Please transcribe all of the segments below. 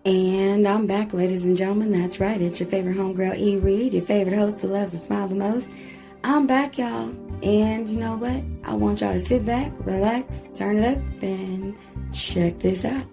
And I'm back, ladies and gentlemen. That's right. It's your favorite homegirl, E. Reed, your favorite host who loves to smile the most. I'm back, y'all. And you know what? I want y'all to sit back, relax, turn it up, and check this out.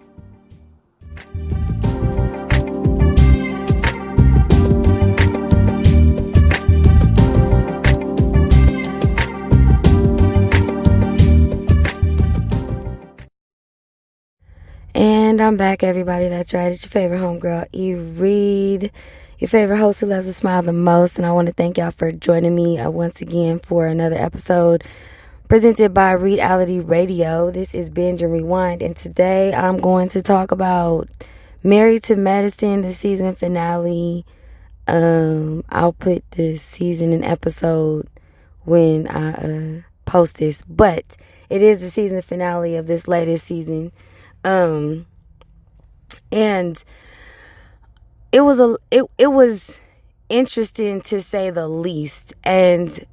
And I'm back, everybody. That's right. It's your favorite homegirl, E. Reed, your favorite host who loves to smile the most. And I want to thank y'all for joining me once again for another episode presented by Reality Radio. This is Binge and Rewind. And today I'm going to talk about Married to Medicine, the season finale. I'll put the season and episode when I post this. But it is the season finale of this latest season. And it was interesting to say the least. And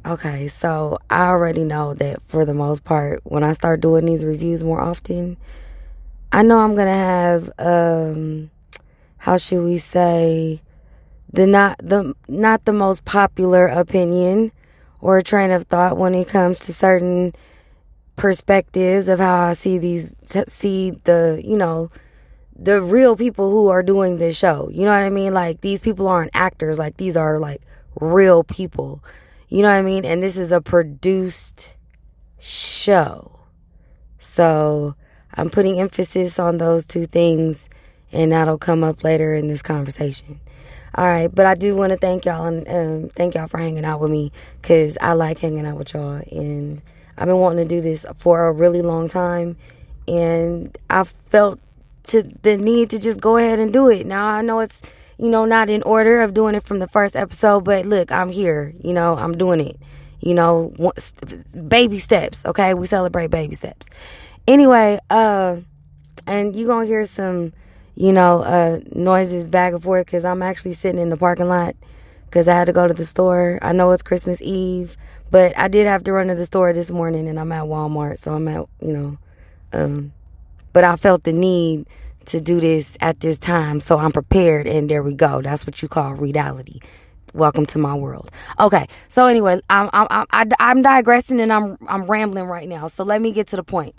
okay, so I already know that for the most part, when I start doing these reviews more often, I know I'm gonna have how should we say, not the most popular opinion or train of thought when it comes to certain perspectives of how I see the real people who are doing this show. You know what I mean? Like, these people aren't actors. Like, these are like real people. You know what I mean? And this is a produced show. So I'm putting emphasis on those two things, and that'll come up later in this conversation. All right, but I do want to thank y'all and thank y'all for hanging out with me, because I like hanging out with y'all, and I've been wanting to do this for a really long time, and I felt the need to just go ahead and do it. Now, I know it's, not in order of doing it from the first episode, but look, I'm here. I'm doing it. Baby steps, okay? We celebrate baby steps. Anyway, and you're going to hear some, noises back and forth, because I'm actually sitting in the parking lot because I had to go to the store. I know it's Christmas Eve, but I did have to run to the store this morning, and I'm at Walmart, so I'm at, but I felt the need to do this at this time, so I'm prepared, and there we go. That's what you call reality. Welcome to my world. Okay, so anyway, I'm digressing, and I'm rambling right now, so let me get to the point.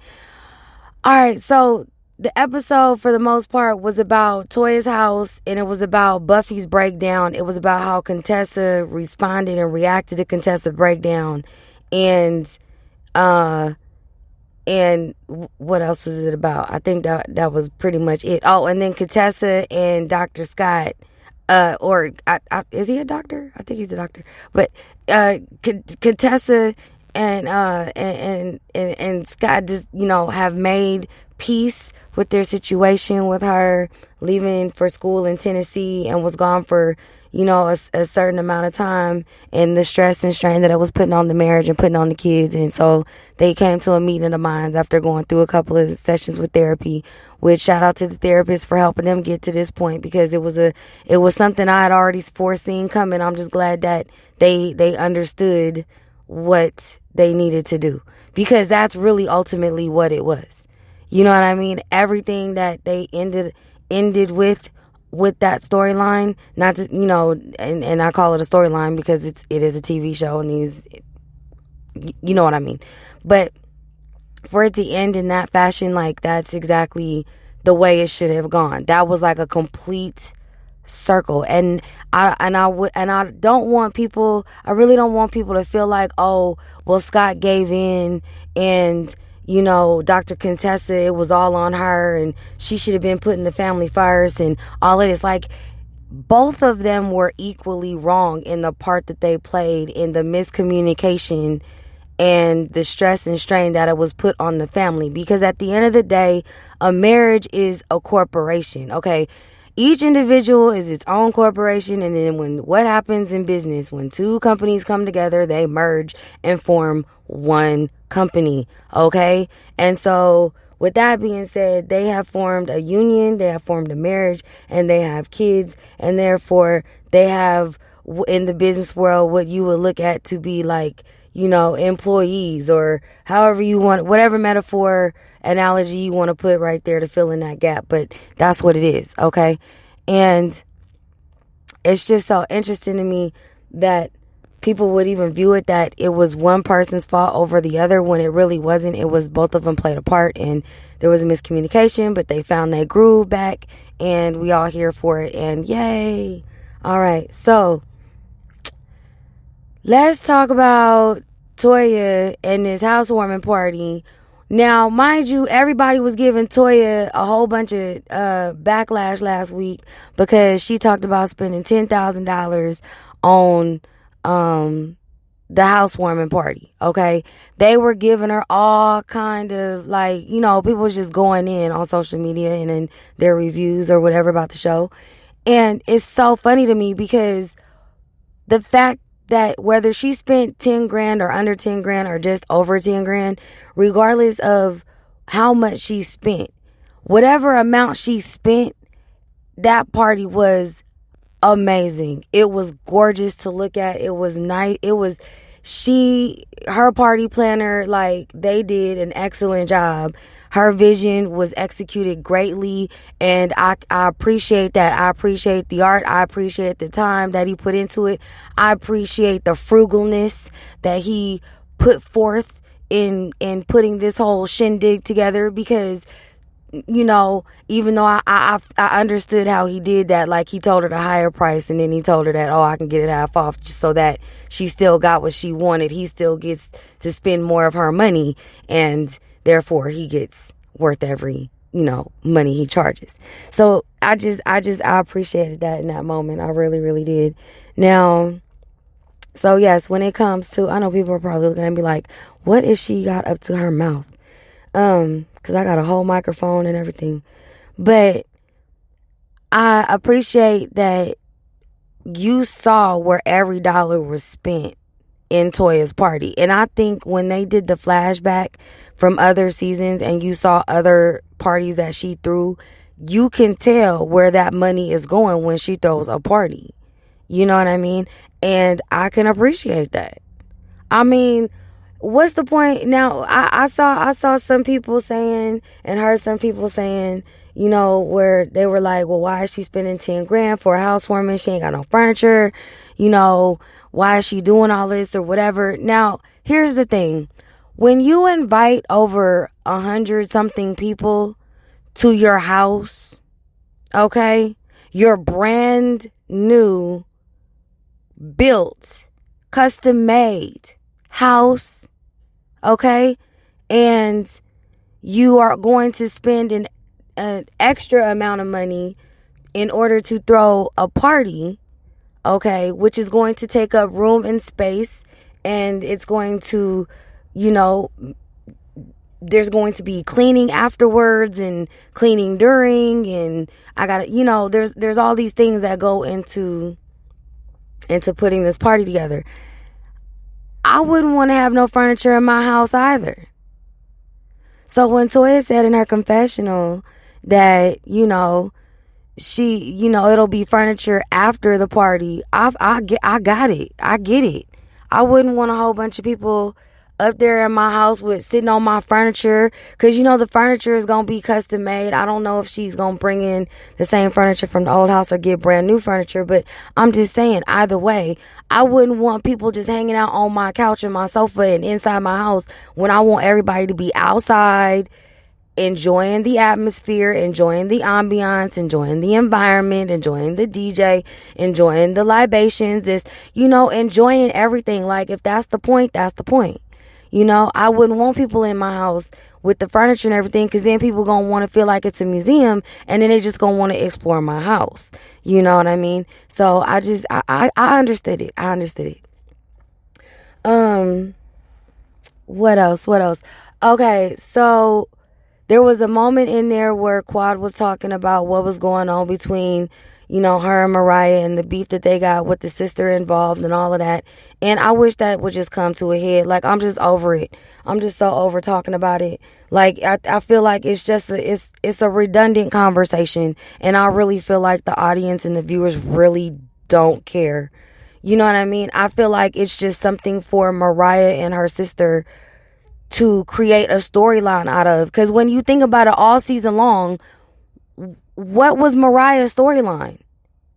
All right, so the episode, for the most part, was about Toya's house, and it was about Buffy's breakdown. It was about how Contessa responded and reacted to Contessa's breakdown, and what else was it about? I think that was pretty much it. Oh, and then Contessa and Dr. Scott, is he a doctor? I think he's a doctor. But Contessa and Scott just, have made peace with their situation with her leaving for school in Tennessee and was gone for, a certain amount of time, and the stress and strain that it was putting on the marriage and putting on the kids. And so they came to a meeting of minds after going through a couple of sessions with therapy, which shout out to the therapist for helping them get to this point, because it was something I had already foreseen coming. I'm just glad that they understood what they needed to do, because that's really ultimately what it was. You know what I mean? Everything that they ended with that storyline, not to, and I call it a storyline because it is a TV show, and you know what I mean. But for it to end in that fashion, like, that's exactly the way it should have gone. That was like a complete circle, and I don't want people. I really don't want people to feel like, oh, well, Scott gave in, and Dr. Contessa, it was all on her, and she should have been putting the family first, and all of this. Like, both of them were equally wrong in the part that they played in the miscommunication and the stress and strain that it was put on the family. Because at the end of the day, a marriage is a corporation, okay? Each individual is its own corporation, and then what happens in business, when two companies come together, they merge and form one company, okay? And so, with that being said, they have formed a union, they have formed a marriage, and they have kids, and therefore they have, in the business world, what you would look at to be like, employees, or however you want, whatever metaphor, analogy you want to put right there to fill in that gap. But that's what it is, okay? And it's just so interesting to me that people would even view it that it was one person's fault over the other when it really wasn't. It was both of them played a part, and there was a miscommunication, but they found their groove back, and we all here for it, and yay. All right, so let's talk about Toya and this housewarming party. Now, mind you, everybody was giving Toya a whole bunch of backlash last week because she talked about spending $10,000 on the housewarming party, okay? They were giving her all kind of, people was just going in on social media and in their reviews or whatever about the show. And it's so funny to me because the fact that whether she spent 10 grand or under 10 grand or just over 10 grand, regardless of how much she spent, whatever amount she spent, that party was amazing. It was gorgeous to look at. It was nice. Her party planner, they did an excellent job. Her vision was executed greatly, and I appreciate that. I appreciate the art. I appreciate the time that he put into it. I appreciate the frugalness that he put forth in putting this whole shindig together, because even though I understood how he did that, like he told her the higher price and then he told her that, I can get it half off, just so that she still got what she wanted. He still gets to spend more of her money, and therefore he gets worth every, money he charges. So I appreciated that in that moment. I really, really did. Now, so yes, when it comes to, I know people are probably looking at me like, what is she got up to her mouth? Because I got a whole microphone and everything. But I appreciate that you saw where every dollar was spent in Toya's party. And I think when they did the flashback from other seasons and you saw other parties that she threw, you can tell where that money is going when she throws a party. You know what I mean? And I can appreciate that. I mean, what's the point? Now, I saw some people saying and heard some people saying, where they were like, well, why is she spending 10 grand for a housewarming? She ain't got no furniture. Why is she doing all this or whatever? Now, here's the thing. When you invite over 100 something people to your house, okay, your brand new, built, custom made house, okay, and you are going to spend an extra amount of money in order to throw a party, okay, which is going to take up room and space, and it's going to, there's going to be cleaning afterwards and cleaning during, and I gotta, there's all these things that go into putting this party together. I wouldn't want to have no furniture in my house either. So when Toya said in her confessional that, she, it'll be furniture after the party, I got it. I get it. I wouldn't want a whole bunch of people up there in my house with sitting on my furniture, because the furniture is gonna be custom made. I don't know if she's gonna bring in the same furniture from the old house or get brand new furniture, but I'm just saying, either way, I wouldn't want people just hanging out on my couch and my sofa and inside my house when I want everybody to be outside, enjoying the atmosphere, enjoying the ambiance, enjoying the environment, enjoying the DJ, enjoying the libations, enjoying everything. Like, if that's the point, that's the point. I wouldn't want people in my house with the furniture and everything, because then people gonna want to feel like it's a museum, and then they just gonna want to explore my house. You know what I mean? So I understood it. I understood it. What else? Okay, so there was a moment in there where Quad was talking about what was going on between, her and Mariah and the beef that they got with the sister involved and all of that. And I wish that would just come to a head. Like, I'm just over it. I'm just so over talking about it. Like, I feel like it's just it's a redundant conversation. And I really feel like the audience and the viewers really don't care. You know what I mean? I feel like it's just something for Mariah and her sister to create a storyline out of. Because when you think about it, all season long, what was Mariah's storyline?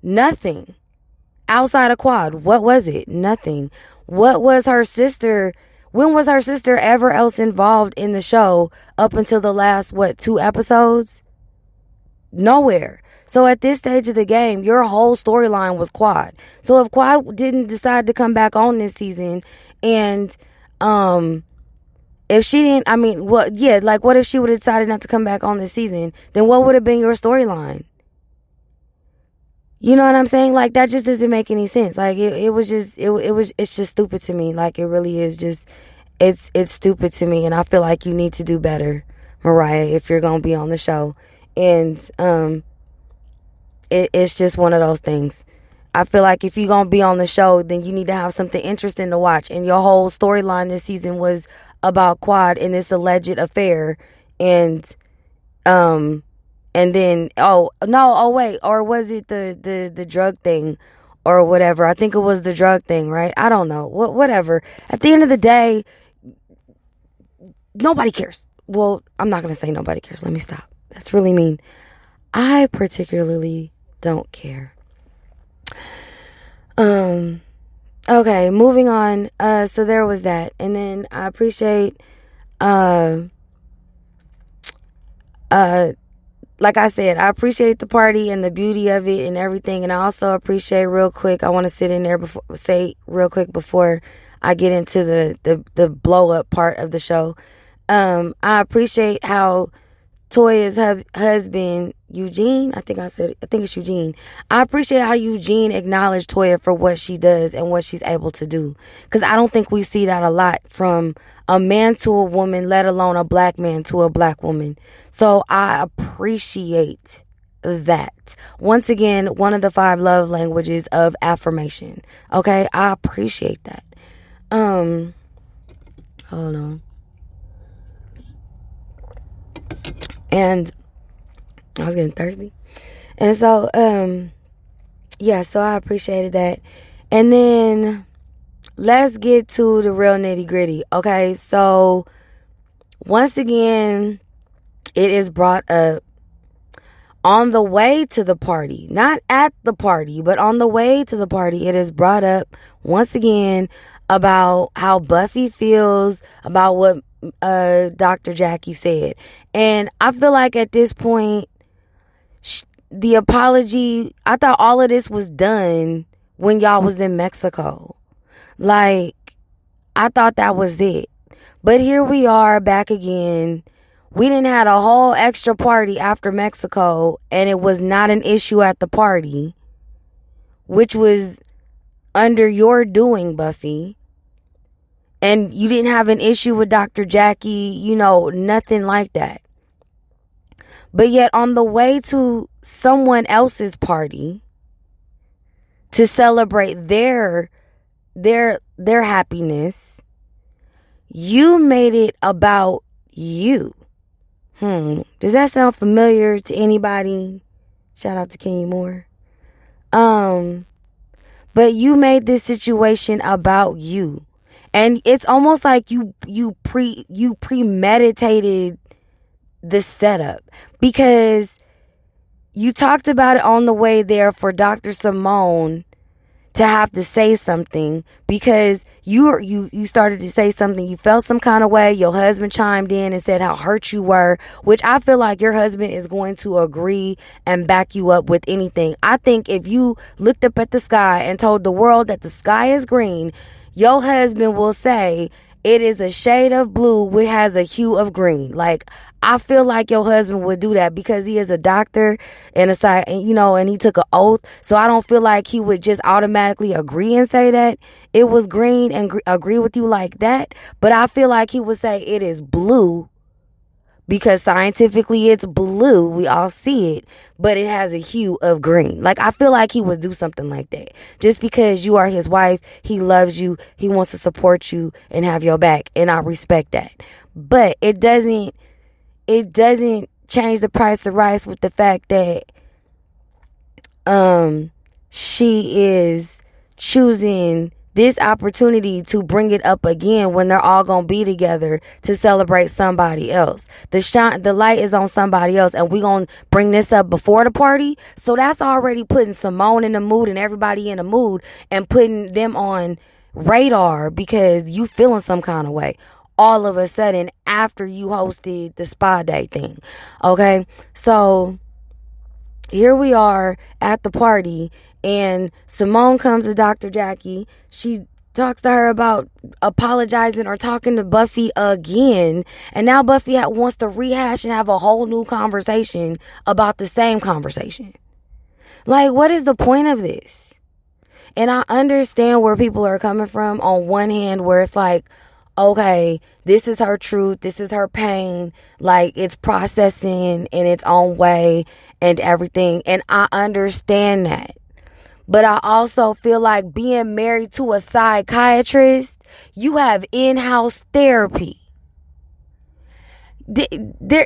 Nothing. Outside of Quad, what was it? Nothing. What was her sister? When was her sister ever else involved in the show up until the last, 2 episodes? Nowhere. So at this stage of the game, your whole storyline was Quad. So if Quad didn't decide to come back on this season, and if she didn't, what if she would have decided not to come back on this season, then what would have been your storyline? You know what I'm saying? Like, that just doesn't make any sense. Like, it's just stupid to me. Like, it really is just, it's stupid to me. And I feel like you need to do better, Mariah, if you're going to be on the show. And, it's just one of those things. I feel like if you're going to be on the show, then you need to have something interesting to watch. And your whole storyline this season was about Quad and this alleged affair. And then, or was it the drug thing or whatever? I think it was the drug thing, right? I don't know. Whatever. At the end of the day, nobody cares. Well, I'm not going to say nobody cares. Let me stop. That's really mean. I particularly don't care. Okay, moving on. So there was that. And then I appreciate, like I said, I appreciate the party and the beauty of it and everything. And I also appreciate I want to sit in there say real quick before I get into the blow up part of the show. I appreciate how Toya's husband, Eugene, I think it's Eugene. I appreciate how Eugene acknowledged Toya for what she does and what she's able to do. Because I don't think we see that a lot from a man to a woman, let alone a black man to a black woman. So I appreciate that. Once again, one of the 5 love languages of affirmation. Okay, I appreciate that. Hold on. And I was getting thirsty. And so, so I appreciated that. And then let's get to the real nitty gritty. Okay, so once again, it is brought up on the way to the party, not at the party, but on the way to the party. It is brought up once again about how Buffy feels about what Dr. Jackie said. And I feel like at this point, the apology, I thought all of this was done when y'all was in Mexico. Like, I thought that was it. But here we are back again. We didn't have a whole extra party after Mexico, and it was not an issue at the party, which was under your doing, Buffy. And you didn't have an issue with Dr. Jackie, nothing like that. But yet on the way to someone else's party to celebrate their happiness, you made it about you. Does that sound familiar to anybody? Shout out to Kenny Moore. But you made this situation about you. And it's almost like you premeditated the setup, because you talked about it on the way there for Dr. Simone to have to say something, because you started to say something. You felt some kind of way. Your husband chimed in and said how hurt you were, which I feel like your husband is going to agree and back you up with anything. I think if you looked up at the sky and told the world that the sky is green, your husband will say it is a shade of blue which has a hue of green. Like, I feel like your husband would do that because he is a doctor and and he took an oath. So I don't feel like he would just automatically agree and say that it was green and agree with you like that. But I feel like he would say it is blue because scientifically it's blue. We all see it, but it has a hue of green. Like, I feel like he would do something like that. Just because you are his wife, he loves you, he wants to support you and have your back. And I respect that. But it doesn't change the price of rice with the fact that she is choosing this opportunity to bring it up again when they're all gonna be together to celebrate somebody else. The light is on somebody else, and we gonna bring this up before the party. So that's already putting Simone in the mood and everybody in the mood and putting them on radar because you feeling some kind of way all of a sudden after you hosted the spa day thing. Okay, so here we are at the party, and Simone comes to Dr. Jackie. She talks to her about apologizing or talking to Buffy again. And now Buffy wants to rehash and have a whole new conversation about the same conversation. Like, what is the point of this? And I understand where people are coming from on one hand, where it's like, okay, this is her truth, this is her pain, like it's processing in its own way and everything. And I understand that. But I also feel like being married to a psychiatrist, you have in-house therapy.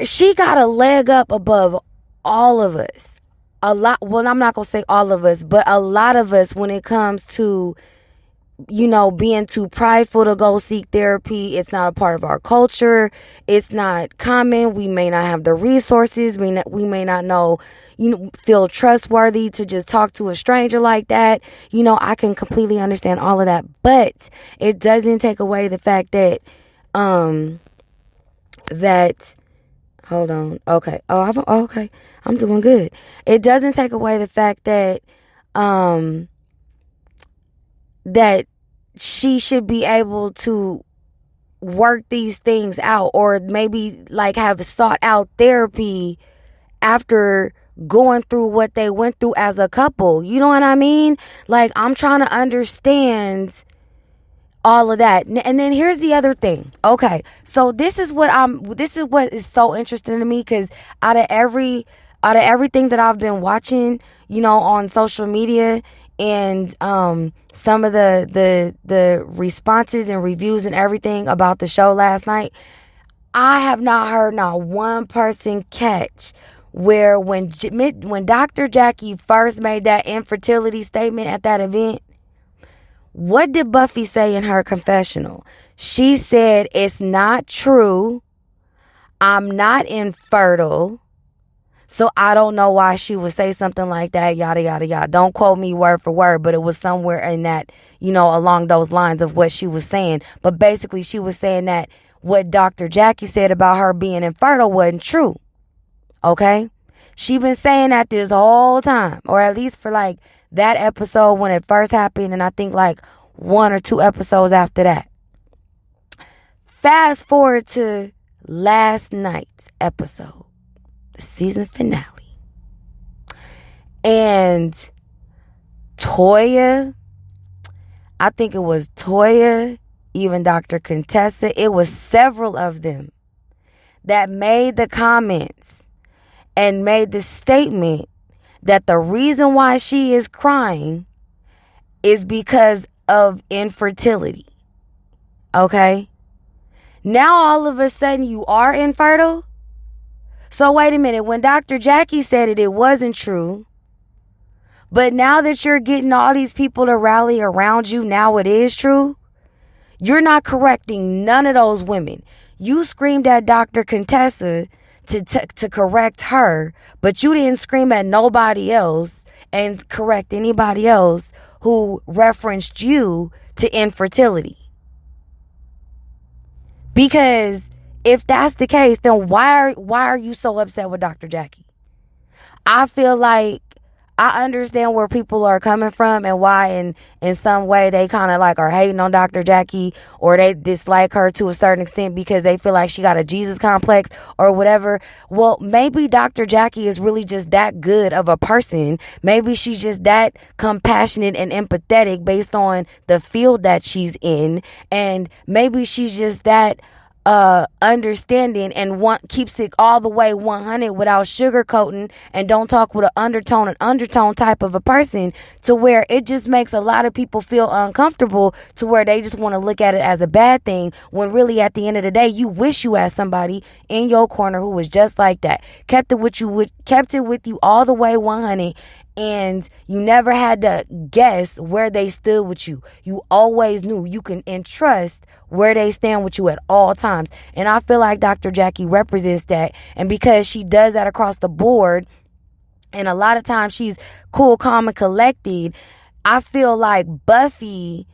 She got a leg up above all of us. A lot. Well, I'm not going to say all of us, but a lot of us when it comes to, being too prideful to go seek therapy. It's not a part of our culture. It's not common. We may not have the resources. We may not know, feel trustworthy to just talk to a stranger like that. I can completely understand all of that, but it doesn't take away the fact that, hold on. Okay. Okay. I'm doing good. It doesn't take away the fact that, that she should be able to work these things out, or maybe like have sought out therapy after going through what they went through as a couple. You know what I mean? Like, I'm trying to understand all of that. And then here's the other thing. Okay, so this is what is so interesting to me, because out of everything that I've been watching, on social media, and some of the responses and reviews and everything about the show last night, I have not heard not one person catch where when Dr. Jackie first made that infertility statement at that event, what did Buffy say in her confessional? She said, "It's not true. I'm not infertile. So I don't know why she would say something like that, yada, yada, yada." Don't quote me word for word, but it was somewhere in that, along those lines of what she was saying. But basically, she was saying that what Dr. Jackie said about her being infertile wasn't true. Okay? She been saying that this whole time, or at least for like that episode when it first happened, and I think like 1 or 2 episodes after that. Fast forward to last night's episode, the season finale. And Toya, I think it was Toya, even Dr. Contessa, it was several of them that made the comments and made the statement that the reason why she is crying is because of infertility. Okay? Now all of a sudden you are infertile? So wait a minute, when Dr. Jackie said it wasn't true. But now that you're getting all these people to rally around you, now it is true. You're not correcting none of those women. You screamed at Dr. Contessa to correct her, but you didn't scream at nobody else and correct anybody else who referenced you to infertility. Because if that's the case, then why are you so upset with Dr. Jackie? I feel like I understand where people are coming from and why in some way they kind of like are hating on Dr. Jackie, or they dislike her to a certain extent because they feel like she got a Jesus complex or whatever. Well, maybe Dr. Jackie is really just that good of a person. Maybe she's just that compassionate and empathetic based on the field that she's in. And maybe she's just that understanding and keeps it all the way 100 without sugarcoating, and don't talk with an undertone type of a person, to where it just makes a lot of people feel uncomfortable, to where they just want to look at it as a bad thing, when really at the end of the day you wish you had somebody in your corner who was just like that, kept it with you all the way 100, And you never had to guess where they stood with you. You always knew you can entrust where they stand with you at all times. And I feel like Dr. Jackie represents that. And because she does that across the board, and a lot of times she's cool, calm, and collected, I feel like Buffy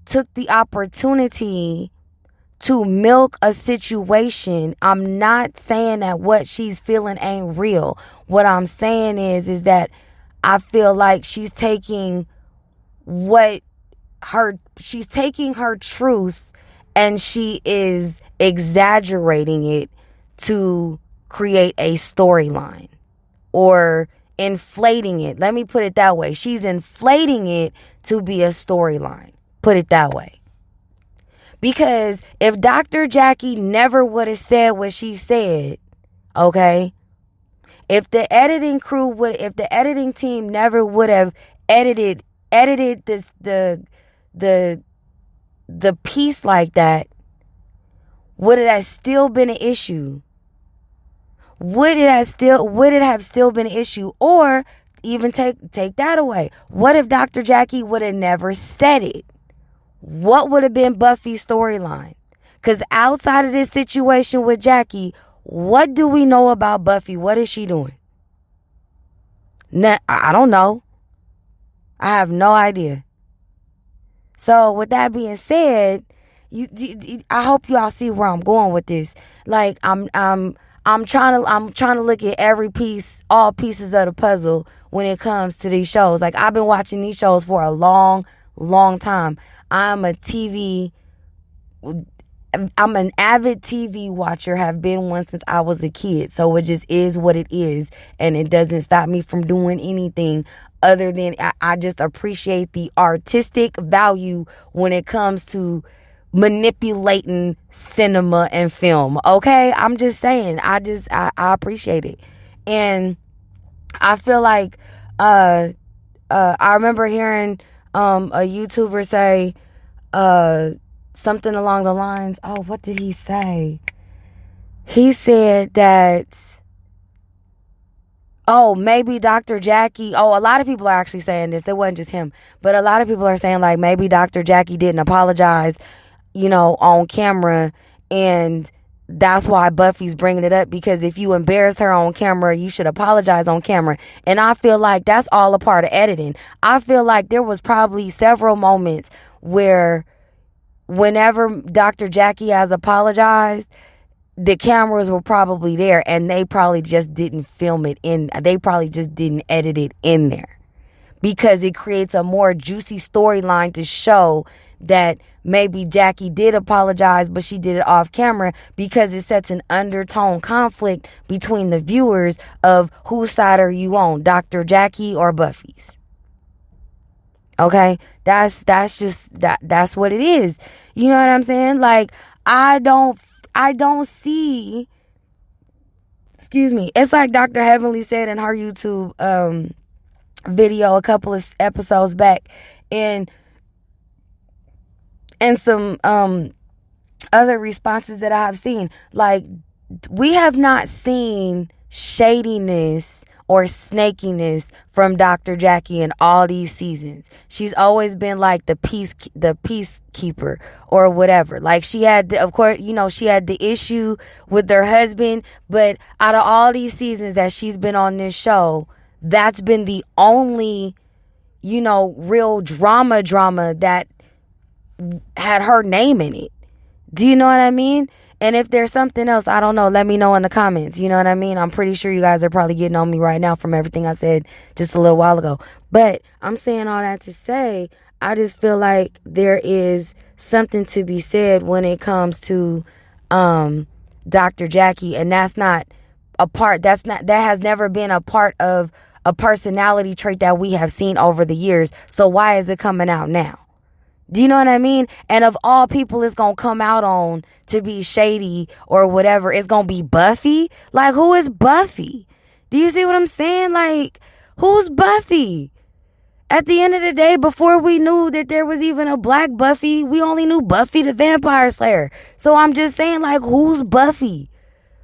took the opportunity to milk a situation. I'm not saying that what she's feeling ain't real. What I'm saying is that I feel like she's taking her truth and she is exaggerating it to create a storyline, or inflating it. Let me put it that way. She's inflating it to be a storyline. Put it that way. Because if Dr. Jackie never would have said what she said, okay, if the editing team never would have edited this the piece like that, would it have still been an issue? Would it have still been an issue? Or even take that away. What if Dr. Jackie would have never said it? What would have been Buffy's storyline? Because outside of this situation with Jackie, what do we know about Buffy? What is she doing? I don't know. I have no idea. So with that being said, I hope y'all see where I'm going with this. Like I'm trying to look at every piece, all pieces of the puzzle when it comes to these shows. Like I've been watching these shows for a long, long time. I'm an avid TV watcher, have been one since I was a kid. So it just is what it is. And it doesn't stop me from doing anything other than I just appreciate the artistic value when it comes to manipulating cinema and film. Okay? I'm just saying, I appreciate it. And I feel like I remember hearing a YouTuber say something along the lines, what did he say? He said that, maybe Dr. Jackie, a lot of people are actually saying this, it wasn't just him, but a lot of people are saying like maybe Dr. Jackie didn't apologize, on camera, and that's why Buffy's bringing it up, because if you embarrass her on camera, you should apologize on camera. And I feel like that's all a part of editing. I feel like there was probably several moments where whenever Dr. Jackie has apologized, the cameras were probably there and they probably just didn't film it they probably just didn't edit it in there, because it creates a more juicy storyline to show that maybe Jackie did apologize, but she did it off camera, because it sets an undertone conflict between the viewers of whose side are you on, Dr. Jackie or Buffy's. Okay? That's what it is. You know what I'm saying? Like, I don't see, excuse me. It's like Dr. Heavenly said in her YouTube video a couple of episodes back, and some other responses that I have seen. Like, we have not seen shadiness or snakiness from Dr. Jackie in all these seasons. She's always been like the peacekeeper or whatever. Like, she had, of course, she had the issue with her husband, but out of all these seasons that she's been on this show, that's been the only, real drama that had her name in it. Do you know what I mean? And if there's something else, I don't know, let me know in the comments. You know what I mean? I'm pretty sure you guys are probably getting on me right now from everything I said just a little while ago. But I'm saying all that to say, I just feel like there is something to be said when it comes to Dr. Jackie, and that has never been a part of a personality trait that we have seen over the years. So why is it coming out now? Do you know what I mean? And of all people it's going to come out on to be shady or whatever, it's going to be Buffy? Like, who is Buffy? Do you see what I'm saying? Like, who's Buffy? At the end of the day, before we knew that there was even a black Buffy, we only knew Buffy the Vampire Slayer. So I'm just saying, like, who's Buffy?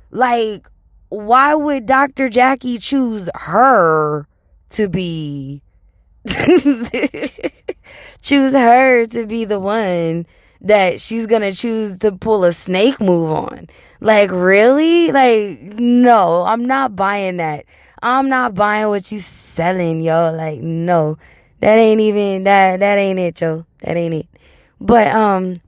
Like, why would Dr. Jackie choose her to be choose her to be the one that she's gonna choose to pull a snake move on. Like, really? Like, no, I'm not buying that. I'm not buying what you selling, yo. Like, no. That ain't even that ain't it, yo. That ain't it. But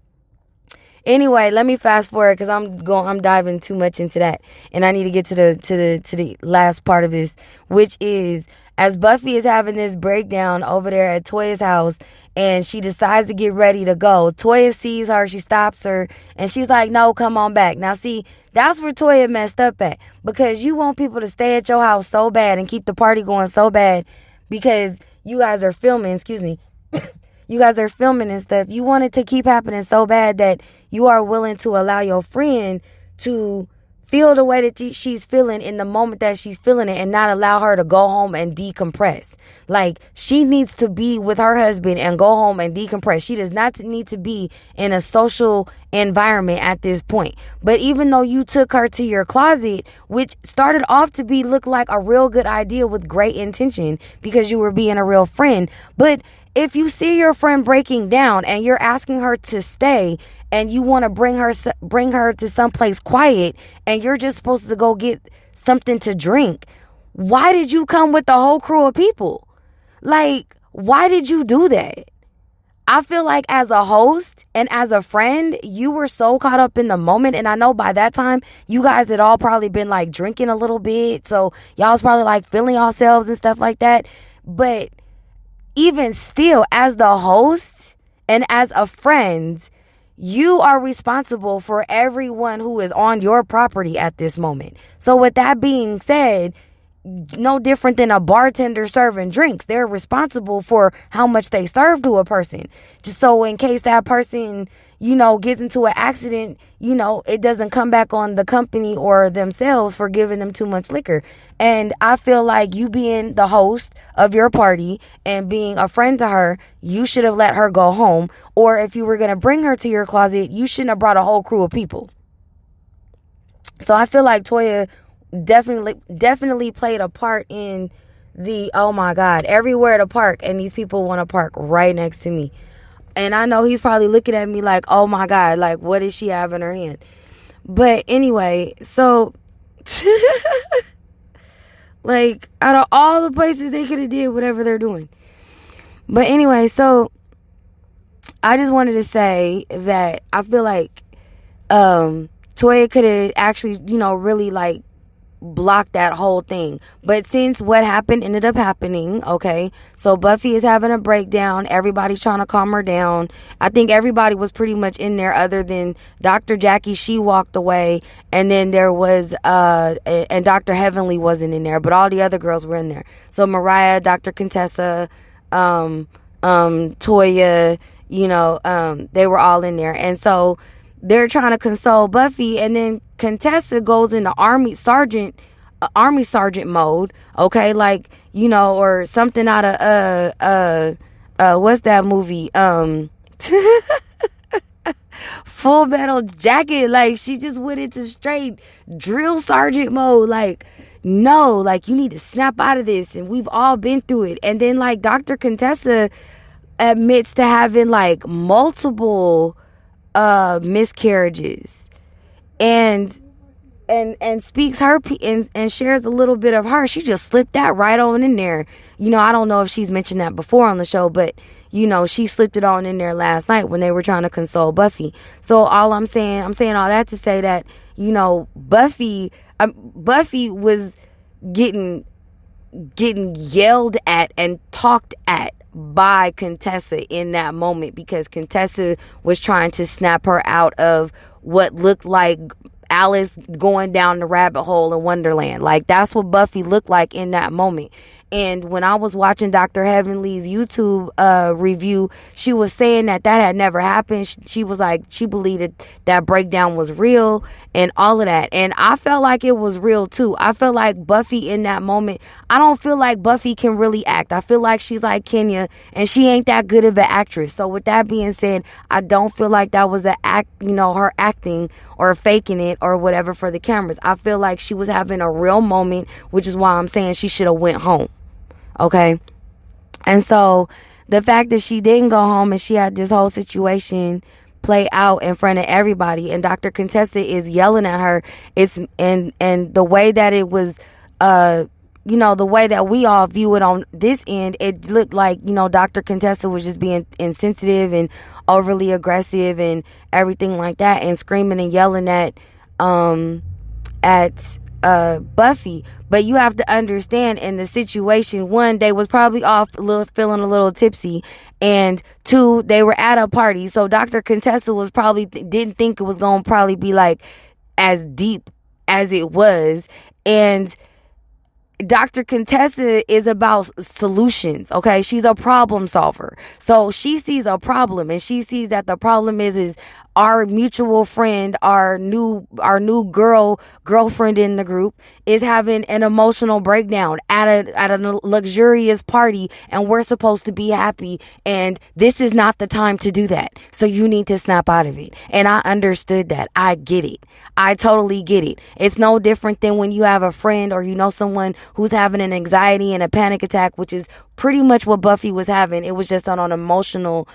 anyway, let me fast forward because I'm diving too much into that. And I need to get to the last part of this, which is as Buffy is having this breakdown over there at Toya's house, and she decides to get ready to go. Toya sees her, she stops her, and she's like, no, come on back. Now, see, that's where Toya messed up at, because you want people to stay at your house so bad and keep the party going so bad because you guys are filming, you guys are filming and stuff. You want it to keep happening so bad that you are willing to allow your friend to feel the way that she's feeling in the moment that she's feeling it and not allow her to go home and decompress. Like, she needs to be with her husband and go home and decompress. She does not need to be in a social environment at this point. But even though you took her to your closet, which started off to look like a real good idea with great intention because you were being a real friend, but if you see your friend breaking down and you're asking her to stay and you want to bring her to someplace quiet and you're just supposed to go get something to drink, why did you come with the whole crew of people? Like, why did you do that? I feel like as a host and as a friend, you were so caught up in the moment. And I know by that time, you guys had all probably been like drinking a little bit. So y'all was probably like feeling yourselves and stuff like that. But even still, as the host and as a friend, you are responsible for everyone who is on your property at this moment. So with that being said, no different than a bartender serving drinks. They're responsible for how much they serve to a person. Just so in case that person, gets into an accident, it doesn't come back on the company or themselves for giving them too much liquor. And I feel like you being the host of your party and being a friend to her, you should have let her go home. Or if you were going to bring her to your closet, you shouldn't have brought a whole crew of people. So I feel like Toya definitely played a part in the, oh my God, everywhere to park, and these people want to park right next to me. And I know he's probably looking at me like, oh my God, like, what does she have in her hand? But anyway, so like, out of all the places they could have did whatever they're doing. But anyway, so I just wanted to say that I feel like Toya could have actually, really like block that whole thing. But since what happened ended up happening, okay, so Buffy is having a breakdown, everybody's trying to calm her down. I think everybody was pretty much in there other than Dr. Jackie. She walked away, and then there was and Dr. Heavenly wasn't in there, but all the other girls were in there. So Mariah, Dr. Contessa, Toya, they were all in there. And so they're trying to console Buffy, and then Contessa goes into army sergeant mode, okay, like, or something out of what's that movie? Full Metal Jacket. Like, she just went into straight drill sergeant mode. Like, no, like, you need to snap out of this, and we've all been through it. And then, like, Dr. Contessa admits to having like multiple miscarriages, and speaks her and shares a little bit of her. She just slipped that right on in there. I don't know if she's mentioned that before on the show, but she slipped it on in there last night when they were trying to console Buffy. So all I'm saying all that to say that Buffy was getting yelled at and talked at by Contessa in that moment, because Contessa was trying to snap her out of what looked like Alice going down the rabbit hole in Wonderland. Like, that's what Buffy looked like in that moment. And when I was watching Dr. Heavenly's YouTube review, she was saying that had never happened. She was like, she believed that breakdown was real and all of that. And I felt like it was real too. I felt like Buffy in that moment, I don't feel like Buffy can really act. I feel like she's like Kenya, and she ain't that good of an actress. So with that being said, I don't feel like that was her acting or faking it or whatever for the cameras. I feel like she was having a real moment, which is why I'm saying she should have went home. Okay. And so the fact that she didn't go home and she had this whole situation play out in front of everybody, and Dr. Contessa is yelling at her, it's and the way that it was, the way that we all view it on this end, it looked like, Dr. Contessa was just being insensitive and overly aggressive and everything like that, and screaming and yelling at Buffy. But you have to understand, in the situation, one, they was probably off feeling a little tipsy, and two, they were at a party. So Dr. Contessa was probably didn't think it was gonna probably be like as deep as it was. And Dr. Contessa is about solutions, okay? She's a problem solver. So she sees a problem, and she sees that the problem is our mutual friend, our new girlfriend in the group is having an emotional breakdown at a luxurious party, and we're supposed to be happy, and this is not the time to do that. So you need to snap out of it. And I understood that. I get it. I totally get it. It's no different than when you have a friend or someone who's having an anxiety and a panic attack, which is pretty much what Buffy was having. It was just on an emotional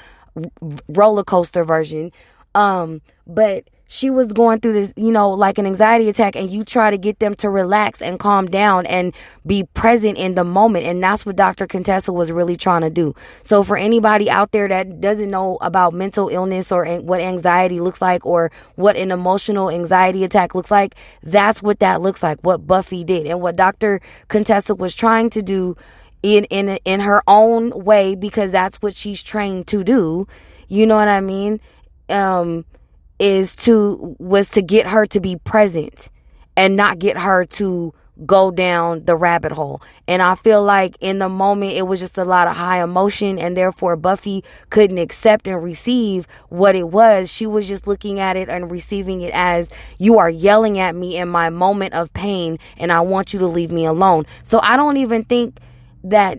roller coaster version. But she was going through this, like an anxiety attack, and you try to get them to relax and calm down and be present in the moment. And that's what Dr. Contessa was really trying to do. So for anybody out there that doesn't know about mental illness or what anxiety looks like, or what an emotional anxiety attack looks like, that's what that looks like, what Buffy did, and what Dr. Contessa was trying to do in her own way, because that's what she's trained to do. You know what I mean? Was to get her to be present and not get her to go down the rabbit hole. And I feel like in the moment it was just a lot of high emotion, and therefore Buffy couldn't accept and receive what it was. She was just looking at it and receiving it as, you are yelling at me in my moment of pain, and I want you to leave me alone. So I don't even think that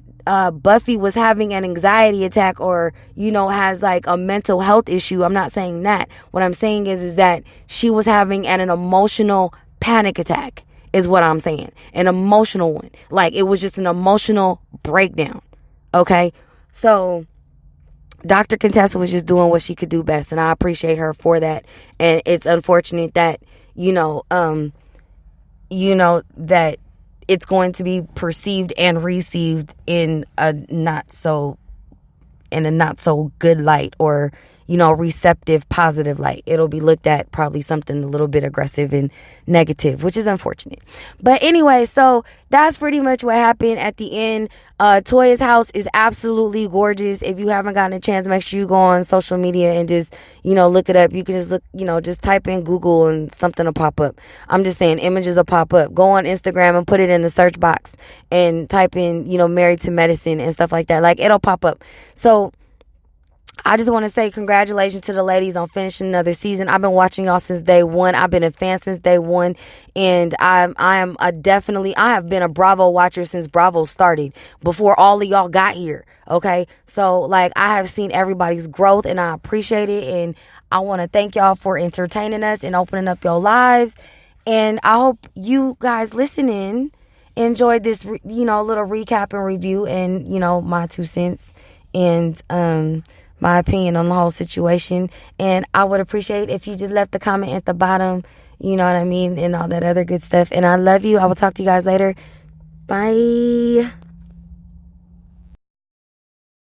Buffy was having an anxiety attack or, has like a mental health issue. I'm not saying that. What I'm saying is that she was having an emotional panic attack is what I'm saying. An emotional one. Like, it was just an emotional breakdown. Okay? So Dr. Contessa was just doing what she could do best, and I appreciate her for that. And it's unfortunate that, that it's going to be perceived and received in a not so good light, or receptive, positive light. It'll be looked at probably something a little bit aggressive and negative, which is unfortunate. But anyway, so that's pretty much what happened at the end. Toya's house is absolutely gorgeous. If you haven't gotten a chance, make sure you go on social media and just, look it up. You can just look, just type in Google and something will pop up. I'm just saying, images will pop up. Go on Instagram and put it in the search box and type in, Married to Medicine and stuff like that. Like, it'll pop up. So I just want to say congratulations to the ladies on finishing another season. I've been watching y'all since day one. I've been a fan since day one, and I have been a Bravo watcher since Bravo started, before all of y'all got here. Okay, so like, I have seen everybody's growth, and I appreciate it, and I want to thank y'all for entertaining us and opening up your lives. And I hope you guys listening enjoyed this, little recap and review, and my 2 cents and my opinion on the whole situation. And I would appreciate if you just left the comment at the bottom, you know what I mean, and all that other good stuff. And I love you. I will talk to you guys later. Bye.